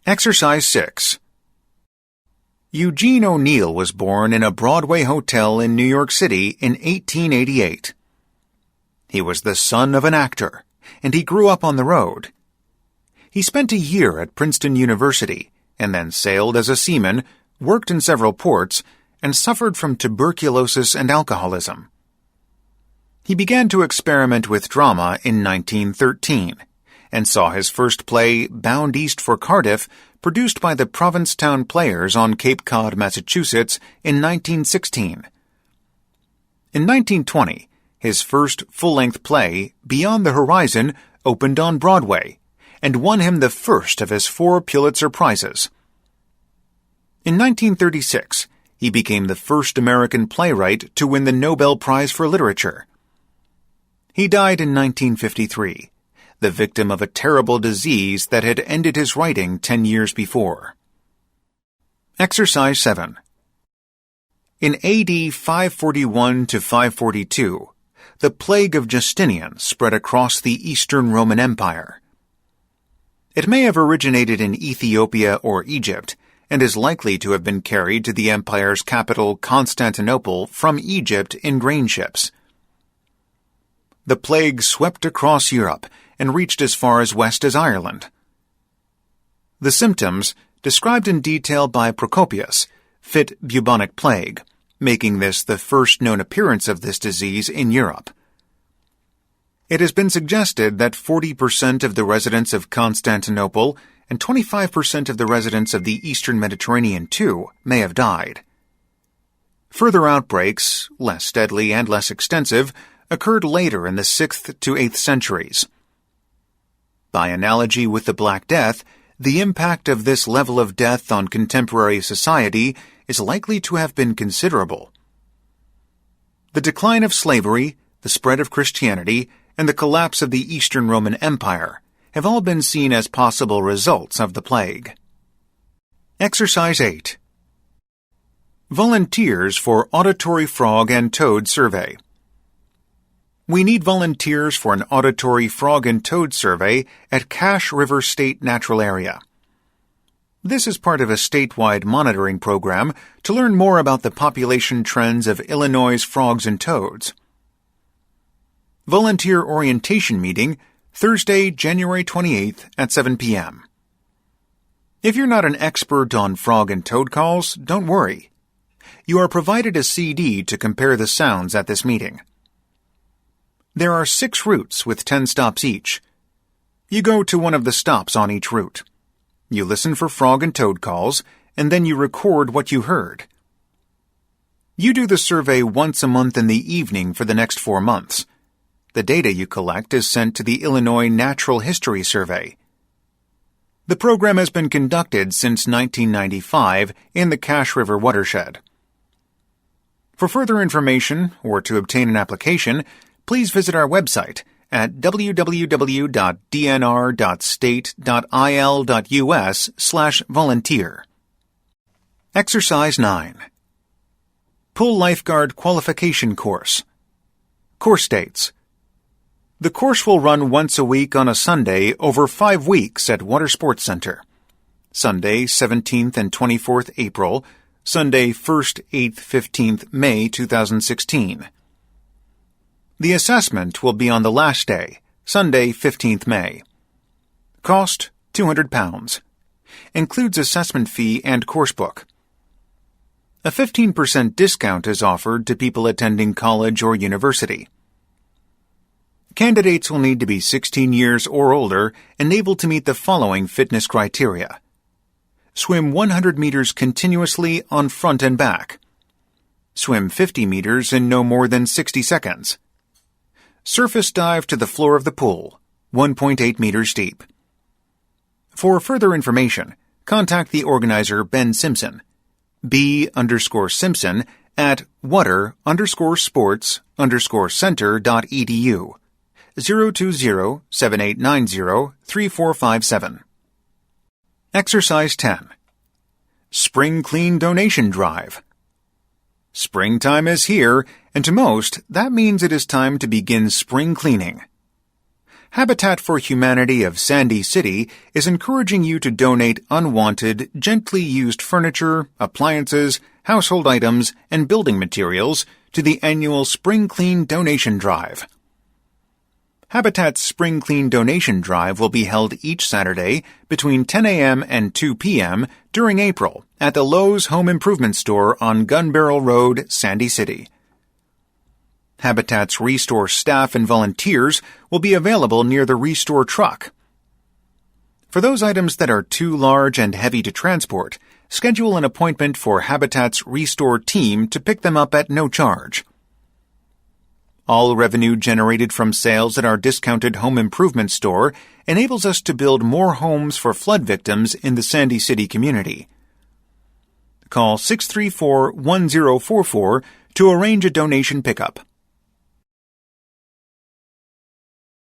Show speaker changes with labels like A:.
A: Exercise 6. Eugene O'Neill was born in a Broadway hotel in New York City in 1888. He was the son of an actor, and he grew up on the road. He spent a year at Princeton University, and then sailed as a seaman, worked in several ports, and suffered from tuberculosis and alcoholism. He began to experiment with drama in 1913, and saw his first play, Bound East for Cardiff, produced by the Provincetown Players on Cape Cod, Massachusetts, in 1916. In 1920, his first full-length play, Beyond the Horizon, opened on Broadway, and won him the first of his 4 Pulitzer Prizes. In 1936, he became the first American playwright to win the Nobel Prize for Literature. He died in 1953, the victim of a terrible disease that had ended his writing 10 years before. Exercise 7. In AD 541 to 542, the plague of Justinian spread across the Eastern Roman Empire. It may have originated in Ethiopia or Egypt, and is likely to have been carried to the empire's capital Constantinople from Egypt in grain ships. The plague swept across Europe and reached as far as west as Ireland. The symptoms, described in detail by Procopius, fit bubonic plague, making this the first known appearance of this disease in Europe. It has been suggested that 40% of the residents of Constantinople and 25% of the residents of the Eastern Mediterranean, too, may have died. Further outbreaks, less deadly and less extensive, occurred later in the 6th to 8th centuries. By analogy with the Black Death, the impact of this level of death on contemporary society is likely to have been considerable. The decline of slavery, the spread of Christianity, and the collapse of the Eastern Roman Empire have all been seen as possible results of the plague. Exercise 8. Volunteers for Auditory Frog and Toad Survey. We need volunteers for an auditory frog and toad survey at Cache River State Natural Area. This is part of a statewide monitoring program to learn more about the population trends of Illinois' frogs and toads. Volunteer orientation meeting, Thursday, January 28th at 7 p.m. If you're not an expert on frog and toad calls, don't worry. You are provided a CD to compare the sounds at this meeting. There are 6 routes with 10 stops each. You go to one of the stops on each route. You listen for frog and toad calls, and then you record what you heard. You do the survey once a month in the evening for the next 4 months. The data you collect is sent to the Illinois Natural History Survey. The program has been conducted since 1995 in the Cache River watershed. For further information or to obtain an application, please visit our website at www.dnr.state.il.us/volunteer. Exercise 9. Pool Lifeguard Qualification Course. Course dates. The course will run once a week on a Sunday over 5 weeks at Water Sports Center. Sunday, 17th and 24th April, Sunday, 1st, 8th, 15th May 2016. The assessment will be on the last day, Sunday, 15th May. Cost, £200. Includes assessment fee and coursebook. A 15% discount is offered to people attending college or university. Candidates will need to be 16 years or older and able to meet the following fitness criteria. Swim 100 meters continuously on front and back. Swim 50 meters in no more than 60 seconds. Surface dive to the floor of the pool, 1.8 meters deep. For further information, contact the organizer Ben Simpson, B_Simpson at water_sports_center.edu, 020-7890-3457. Exercise 10. Spring Clean Donation Drive. Springtime is here, and to most, that means it is time to begin spring cleaning. Habitat for Humanity of Sandy City is encouraging you to donate unwanted, gently used furniture, appliances, household items, and building materials to the annual Spring Clean Donation Drive. Habitat's Spring Clean Donation Drive will be held each Saturday between 10 a.m. and 2 p.m. during April at the Lowe's Home Improvement Store on Gun Barrel Road, Sandy City. Habitat's Restore staff and volunteers will be available near the Restore truck. For those items that are too large and heavy to transport, schedule an appointment for Habitat's Restore team to pick them up at no charge. All revenue generated from sales at our discounted home improvement store enables us to build more homes for flood victims in the Sandy City community. Call 634-1044 to arrange a donation pickup.